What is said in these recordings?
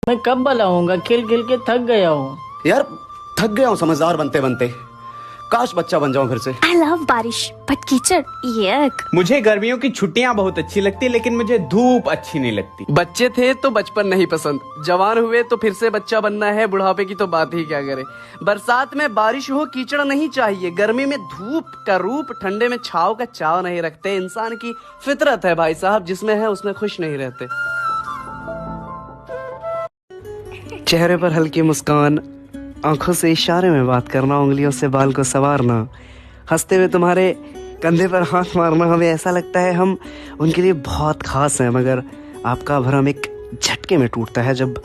मैं कब बुलाऊंगा, खेल खेल के थक गया हूँ यार। थक गया हूँ समझदार बनते बनते। काश बच्चा बन जाऊं फिर से। आई लव बारिश बट कीचड़ यक। मुझे गर्मियों की छुट्टियां बहुत अच्छी लगती, लेकिन मुझे धूप अच्छी नहीं लगती। बच्चे थे तो बचपन नहीं पसंद, जवान हुए तो फिर से बच्चा बनना है, बुढ़ापे की तो बात ही क्या करे। बरसात में बारिश हो कीचड़ नहीं चाहिए, गर्मी में धूप का रूप, ठंडे में छाव का चाव नहीं रखते। इंसान की फितरत है भाई साहब, जिसमें है उसमें खुश नहीं रहते। चेहरे पर हल्की मुस्कान, आंखों से इशारे में बात करना, उंगलियों से बाल को संवारना, हंसते हुए तुम्हारे कंधे पर हाथ मारना, हमें ऐसा लगता है हम उनके लिए बहुत खास हैं। मगर आपका भरम एक झटके में टूटता है जब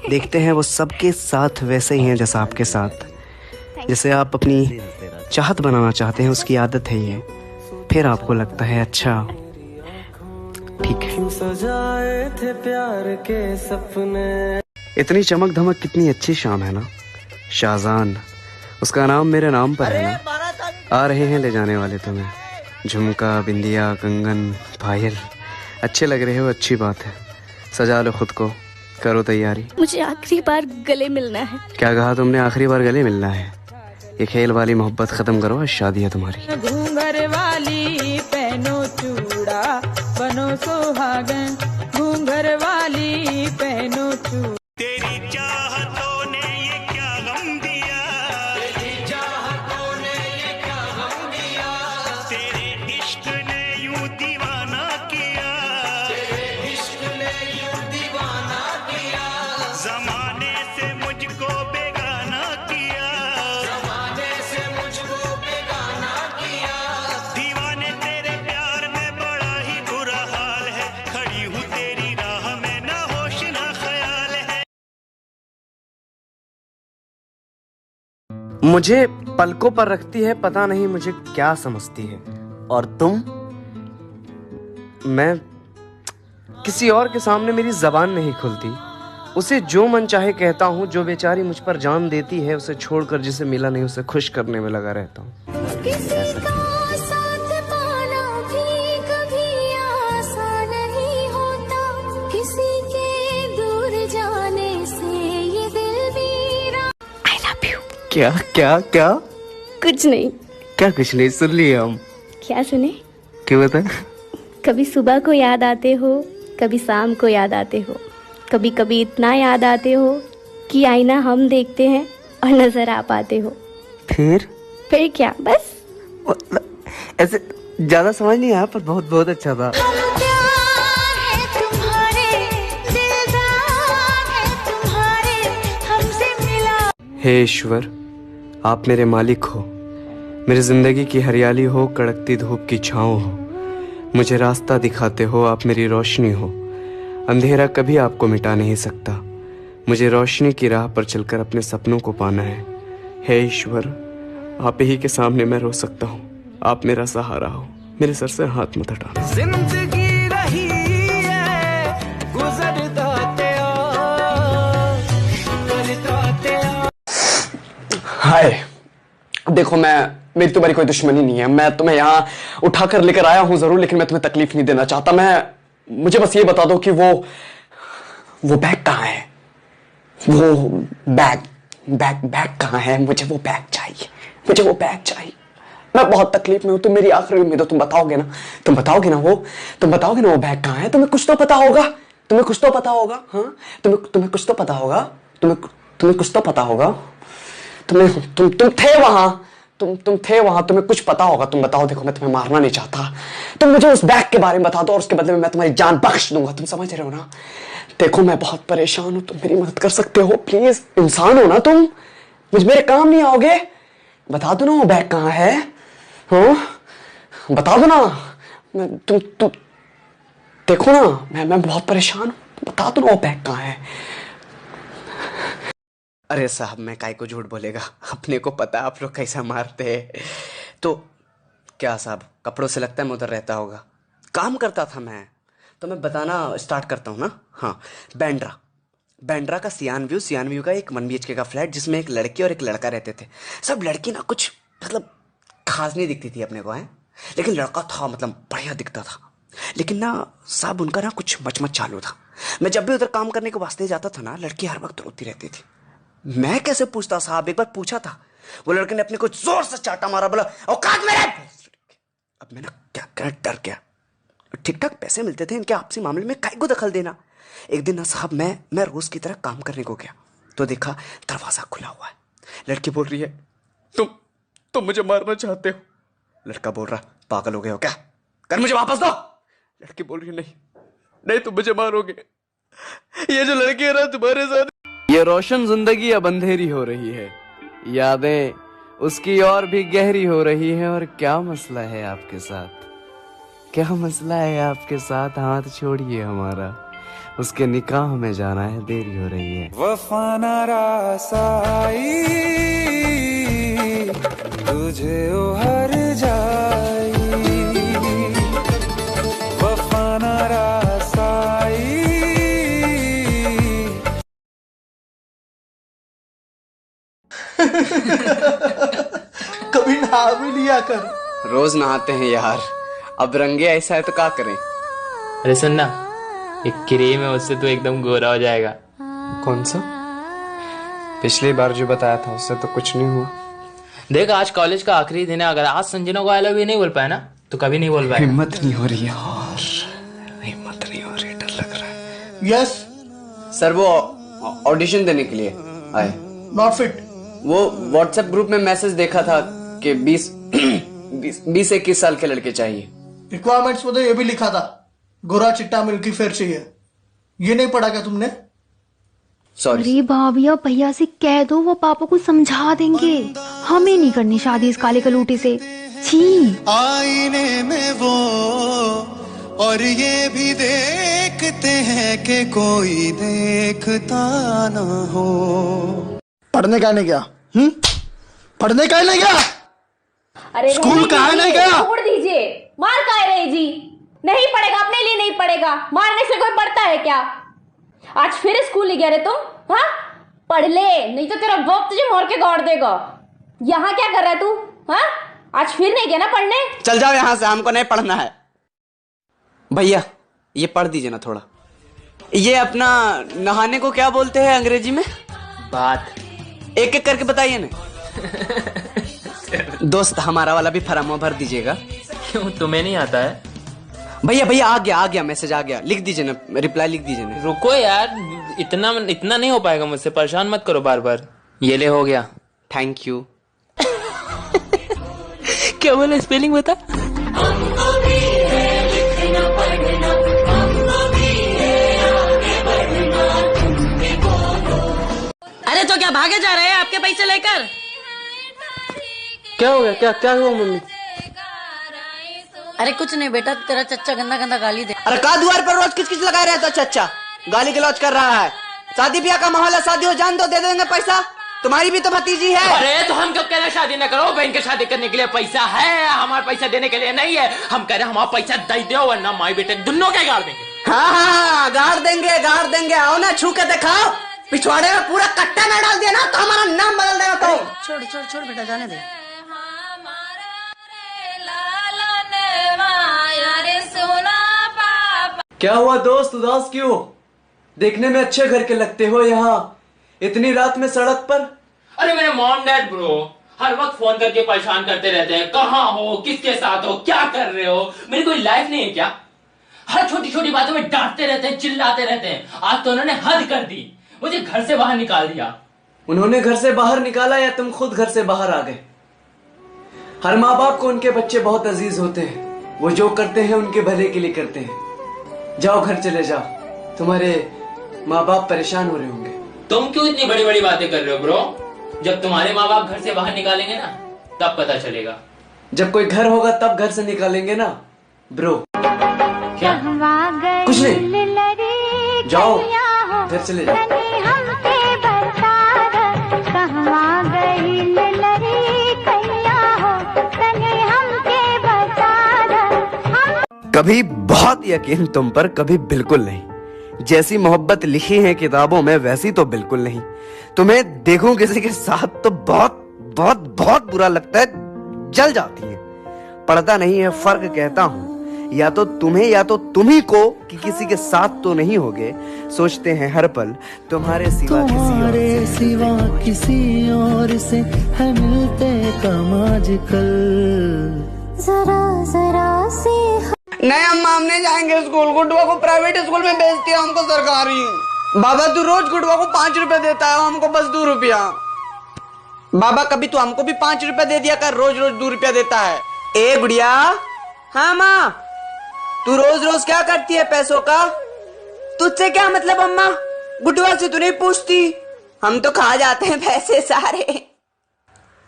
देखते हैं वो सबके साथ वैसे ही हैं जैसा आपके साथ। जैसे आप अपनी चाहत बनाना चाहते हैं, उसकी आदत है ये। फिर आपको लगता है अच्छा ठीक है। सजाए थे प्यार के सपने। इतनी चमक धमक, कितनी अच्छी शाम है ना। शाहजान, उसका नाम मेरे नाम पर है ना। आ रहे हैं ले जाने वाले तुम्हें, झुमका, बिंदिया, कंगन, पायल। अच्छे लग रहे हो, अच्छी बात है। सजा लो खुद को, करो तैयारी। मुझे आखिरी बार गले मिलना है। क्या कहा तुमने? आखिरी बार गले मिलना है? ये खेल वाली मोहब्बत खत्म करो, आज शादी है तुम्हारी। घूंघर वाली पहनो चूड़ा, बनो सुहागन, घूंघर वाली पहनो चूड़ा। तेरी चाहतों ने ये क्या गम दिया, तेरी चाहतों ने ये क्या गम दिया, तेरे इश्क ने यूं दीवाना किया, तेरे इश्क ने यूं दीवाना किया, जमाने से मुझको बेगाना किया, जमाने से मुझको बेगाना किया, दीवाने तेरे प्यार में बड़ा ही बुरा हाल है, खड़ी हूँ तेरी राह में ना होश ना ख्याल है। मुझे पलकों पर रखती है, पता नहीं मुझे क्या समझती है। और तुम? मैं किसी और के सामने मेरी जबान नहीं खुलती। उसे जो मन चाहे कहता हूँ। जो बेचारी मुझ पर जान देती है, उसे छोड़कर जिसे मिला नहीं उसे खुश करने में लगा रहता हूँ। क्या क्या क्या? कुछ नहीं। क्या कुछ नहीं? सुन लिए हम। क्या सुने? क्यों बता? कभी सुबह को याद आते हो, कभी शाम को याद आते हो, कभी कभी इतना याद आते हो कि आईना हम देखते हैं और नजर आ पाते हो। फिर क्या बस? ऐसे ज्यादा समझ नहीं आया, पर बहुत बहुत अच्छा था। हे ईश्वर, आप मेरे मालिक हो, मेरी जिंदगी की हरियाली हो, कड़कती धूप की छाँव हो, मुझे रास्ता दिखाते हो, आप मेरी रोशनी हो। अंधेरा कभी आपको मिटा नहीं सकता, मुझे रोशनी की राह पर चलकर अपने सपनों को पाना है। हे ईश्वर, आप ही के सामने मैं रो सकता हूँ, आप मेरा सहारा हो, मेरे सर से हाथ मत हटाना। जिंदगी रही है गुजरता हाय, देखो मेरी तुम्हारी कोई दुश्मनी नहीं है। मैं तुम्हें यहाँ उठाकर लेकर आया हूँ जरूर, लेकिन मैं तुम्हें तकलीफ नहीं देना चाहता। मुझे बस ये बता दो कि वो बैग कहाँ है? वो बैग कहाँ है? मुझे वो बैग चाहिए, मुझे वो बैग चाहिए। मैं बहुत तकलीफ में हूँ, तुम मेरी आखिरी उम्मीद हो। तुम बताओगे ना वो बैग कहाँ है? तुम्हें कुछ तो पता होगा, तुम्हें कुछ तो पता होगा। हाँ, तुम्हें कुछ तो पता होगा, तुम्हें कुछ तो पता होगा। तुम थे वहां, तुम थे वहां, तुम्हें कुछ पता होगा। तुम बताओ। देखो, मैं तुम्हें मारना नहीं चाहता, तुम मुझे उस बैग के बारे में बता दो और उसके बदले में मैं तुम्हारी जान बख्श दूंगा। तुम समझ रहे हो ना? देखो, मैं बहुत परेशान हूं, तुम मेरी मदद कर सकते हो प्लीज? इंसान हो ना तुम, मेरे काम नहीं आओगे? बता दो ना वो बैग कहाँ है। हाँ, बता दो ना। तुम देखो ना, मैं बहुत परेशान हूं, बता दो ना वो बैग कहाँ है। अरे साहब, मैं काहे को झूठ बोलेगा, अपने को पता आप लोग कैसा मारते हैं। तो क्या साहब, कपड़ों से लगता है मैं उधर रहता होगा। काम करता था मैं, तो मैं बताना स्टार्ट करता हूँ ना। हाँ, बैंड्रा का सियान व्यू का एक 1 BHK का फ्लैट, जिसमें एक लड़की और एक लड़का रहते थे। सब लड़की ना कुछ मतलब खास नहीं दिखती थी अपने को, है, लेकिन लड़का था मतलब बढ़िया दिखता था। लेकिन ना साहब, उनका ना कुछ मचमच चालू था। मैं जब भी उधर काम करने के वास्ते जाता था ना, लड़की हर वक्त रोती रहती थी। मैं कैसे पूछता साहब, एक बार पूछा था, वो लड़के ने अपने को जोर से चाटा मारा, बोला औकात मेरे। अब मैं ना क्या कर, डर गया। ठीक ठाक पैसे मिलते थे, इनके आपसी मामले में काहे को दखल देना। एक दिन ना साहब मैं रोज की तरह काम करने को गया तो देखा दरवाजा खुला हुआ है। लड़की बोल रही है तुम मुझे मारना चाहते हो। लड़का बोल रहा पागल हो गए हो क्या, कर मुझे वापस दो। लड़की बोल रही नहीं तुम मुझे मारोगे, ये जो लड़की है ना तुम्हारे साथ। ये रोशन जिंदगी अब अंधेरी हो रही है, यादें उसकी और भी गहरी हो रही है। और क्या मसला है आपके साथ, क्या मसला है आपके साथ? हाथ छोड़िए हमारा, उसके निकाह में जाना है, देरी हो रही है। वफाना रासाई तुझे हर जाई, वफाना रासाई। कभी नहा भी लिया कर। रोज नहाते हैं यार, अब रंगे ऐसा है तो क्या करें। अरे सुन ना, एक क्रीम है, उससे तो एकदम गोरा हो जाएगा। कौन सा? पिछली बार जो बताया था उससे तो कुछ नहीं हुआ। देख आज कॉलेज का आखिरी दिन है, अगर आज संजना को आई लव यू नहीं बोल पाए ना तो कभी नहीं बोल पाए। हिम्मत नहीं हो रही यार, हिम्मत नहीं हो रही, डर लग रहा है। यस सर वो ऑडिशन देने के लिए आए। Not fit. वो व्हाट्सएप ग्रुप में मैसेज देखा था कि 20-21 साल के लड़के चाहिए। रिक्वायरमेंट्स में तो ये भी लिखा था गोरा चिट्टा मिल्की फेयर चाहिए। ये नहीं पढ़ा क्या तुमने? सॉरी। अरे भाभिया भैया से कह दो, वो पापा को समझा देंगे। हमें नहीं करनी शादी इस काले कलूटे से। छी। आईने में वो और ये भी देखते हैं कि कोई देखता ना हो। पढ़ने का नहीं गया? पढ़ने का नहीं गया? अरे स्कूल का है नहीं गया? छोड़ दीजिए, मार का रहे जी। नहीं पढ़ेगा, अपने लिए नहीं पढ़ेगा, मारने से कोई पढ़ता है क्या? आज फिर स्कूल नहीं गया रे तुम? हाँ पढ़ ले, नहीं तो तेरा बाप तुझे मार के गाड़ देगा। यहाँ क्या कर रहा है तू? हाँ आज फिर नहीं गया ना पढ़ने? चल जाओ यहाँ से, हमको नहीं पढ़ना है। भैया ये पढ़ दीजिए ना थोड़ा। ये अपना नहाने को क्या बोलते हैं अंग्रेजी में? बात। एक एक करके बताइए ना। दोस्त हमारा वाला भी फॉर्म भर दीजिएगा। क्यों तुम्हें नहीं आता है? भैया आ गया मैसेज आ गया, लिख दीजिए ना, रिप्लाई लिख दीजिए ना। रुको यार, इतना नहीं हो पाएगा मुझसे, परेशान मत करो बार बार। ये ले हो गया। Thank you. क्या बोला, स्पेलिंग बता। अरे तो क्या भागे जा रहे हैं आपके पैसे लेकर? क्या हो गया, क्या हुआ मम्मी? अरे कुछ नहीं बेटा, तेरा चच्चा गंदा गंदा गाली दे। अरे का द्वार पर रोज किच लगाए रहता चच्चा, गाली गलौज कर रहा है। शादी ब्याह का माहौल है, शादी हो जान दो, दे देंगे पैसा। तुम्हारी भी तो भतीजी है। अरे तो हम कब कह रहे हैं शादी न करो? बहन के शादी करने के लिए पैसा है, हमारे पैसा देने के लिए नहीं है। हम कह रहे हैं हमारा पैसा दे दो, वरना माई बेटे दोनों के गाड़ देंगे। हाँ गाड़ देंगे। आओ ना, छू के दिखाओ। पिछवाड़े में पूरा कट्टा ना डाल दिया ना तो हमारा नाम बदल देगा। तो छोड़ बेटा, जाने दे। क्या हुआ दोस्त, उदास क्यों? देखने में अच्छे घर के लगते हो, यहाँ इतनी रात में सड़क पर। अरे मेरे मॉम डैड ब्रो हर वक्त फोन करके परेशान करते रहते हैं, कहाँ हो, किसके साथ हो, क्या कर रहे हो। मेरी कोई लाइफ नहीं है क्या? हर छोटी छोटी बातों में डांटते रहते हैं, चिल्लाते रहते हैं। आज तो उन्होंने हद कर दी, मुझे घर से बाहर निकाल दिया। उन्होंने घर से बाहर निकाला या तुम खुद घर से बाहर आ गए? हर माँ बाप को उनके बच्चे बहुत अजीज होते हैं, वो जो करते हैं उनके भले के लिए करते हैं। जाओ घर चले जाओ, तुम्हारे माँ बाप परेशान हो रहे होंगे। तुम क्यों इतनी बड़ी बड़ी बातें कर रहे हो ब्रो? जब तुम्हारे माँ बाप घर से बाहर निकालेंगे ना तब पता चलेगा। जब कोई घर होगा तब घर से निकालेंगे ना ब्रो। क्या? कुछ नहीं, जाओ घर चले जाओ। कभी बहुत यकीन तुम पर, कभी बिल्कुल नहीं। जैसी मोहब्बत लिखी है किताबों में वैसी तो बिल्कुल नहीं। तुम्हें देखूं किसी के साथ तो बहुत बहुत बहुत बुरा लगता है, जल जाती है। पड़ता नहीं है फर्क कहता हूँ, या तो तुम्हें या तो तुम्ही को कि किसी के साथ तो नहीं होगे, सोचते हैं हर पल तुम्हारे सिवा किसी और से है मिलते कम आजकल। जरा जरा से नहीं अम्मा, हम नहीं जाएंगे स्कूल। गुडवा को प्राइवेट स्कूल में भेजती है, हमको सरकारी। बाबा तू रोज गुडवा को 5 रुपए देता है, हमको बस 2 रुपया। बाबा कभी तू हमको भी 5 रुपए दे दिया कर, रोज रोज 2 रुपया देता है। ए गुड़िया। हाँ माँ, तू रोज रोज क्या करती है पैसों का? तुझसे क्या मतलब अम्मा? गुडवा से तू नहीं पूछती? हम तो खा जाते हैं पैसे सारे।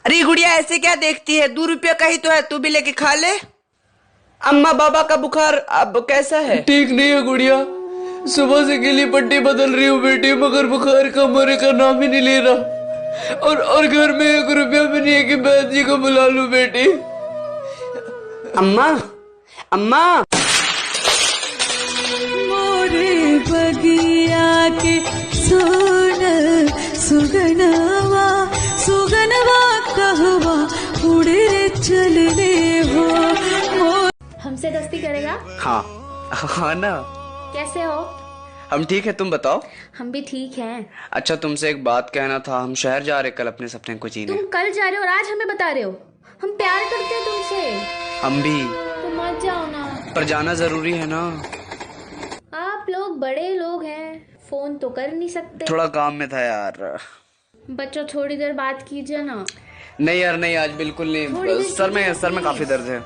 अरे गुड़िया ऐसे क्या देखती है, 2 रुपया का ही तो है, तू भी लेके खा ले। अम्मा बाबा का बुखार अब कैसा है? ठीक नहीं है गुड़िया, सुबह से गिली पट्टी बदल रही हूँ बेटी, मगर बुखार का मरे का नाम ही नहीं ले रहा। और घर में 1 रुपया भी नहीं है कि बैद जी को बुला लूं बेटी। अम्मा अम्मा। मोरे बगिया के सोनल सुगनवा सुगनवा कहवा उड़े चलने हो। हमसे दोस्ती करेगा? हाँ ना। कैसे हो? हम ठीक है, तुम बताओ। हम भी ठीक हैं। अच्छा तुमसे एक बात कहना था, हम शहर जा रहे कल अपने सपने को जीने। तुम कल जा रहे हो और आज हमें बता रहे हो? हम प्यार करते हैं तुमसे। हम भी। तो मत जाओ ना। पर जाना जरूरी है ना। आप लोग बड़े लोग हैं, फोन तो कर नहीं सकते। थोड़ा काम में था यार। बच्चों थोड़ी देर बात कीजिए ना। नहीं यार नहीं, आज बिल्कुल नहीं। सर में काफी दर्द है।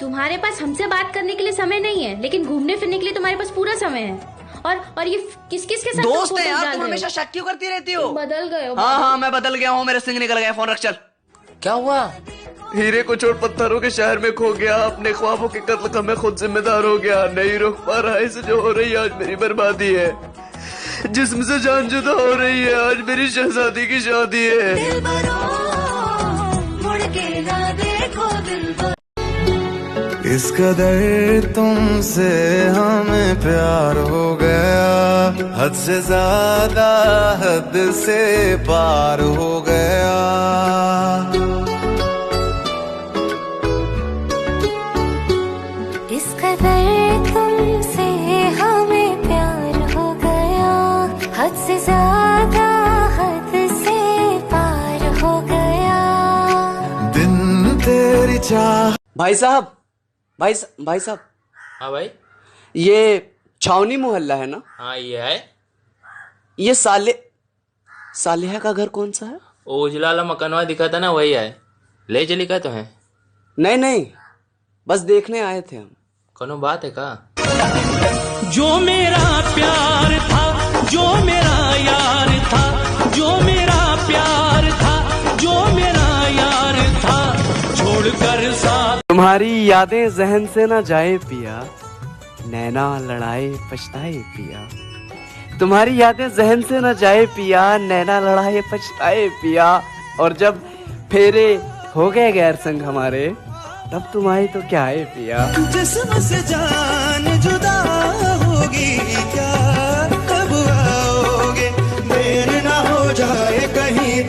तुम्हारे पास हमसे बात करने के लिए समय नहीं है, लेकिन घूमने फिरने के लिए तुम्हारे पास पूरा समय है। और ये किस किस के साथ दोस्त है यार, तुम हमेशा शक क्यों करती रहती हो? बदल गए हो। हाँ मैं बदल गया हूँ, मेरे सिंह निकल गया। फोन रख चल। क्या हुआ? हीरे को छोड़ पत्थरों के शहर में खो गया, अपने ख्वाबों के कत्ल का मैं खुद जिम्मेदार हो गया। नहीं रोक पा रहा है इसे, जो हो रही है आज मेरी बर्बादी है। जिस्म से जान जुदा हो रही है, आज मेरी शहजादी की शादी है। इस कदर तुमसे हमें प्यार हो गया, हद से ज्यादा हद से पार हो गया। इस कदर तुमसे हमें प्यार हो गया, हद से ज्यादा हद से पार हो गया। दिन तेरी चाह। भाई साहब। हाँ भाई। ये छावनी मोहल्ला है ना? हाँ ये है। ये सालेहा का घर कौन सा है? उजला वाला मकानवा दिखा था ना, वही है। ले चली का तो है? नहीं बस देखने आए थे हम। कोनो बात है का? जो मेरा प्यार था, जो मेरा यार था, जो मेरा प्यार था, जो मेरा यार था, छोड़कर साथ। तुम्हारी यादें जहन से ना जाए पिया, नैना लड़ाए पछताए पिया। तुम्हारी यादें जहन से ना जाए पिया, नैना लड़ाए पछताए पिया। और जब फेरे हो गए गैर संग हमारे, तब तुम आई तो क्या है पिया। जिस्म से जान जुदा होगी क्या, कब आओगे? देर ना हो जाए कहीं।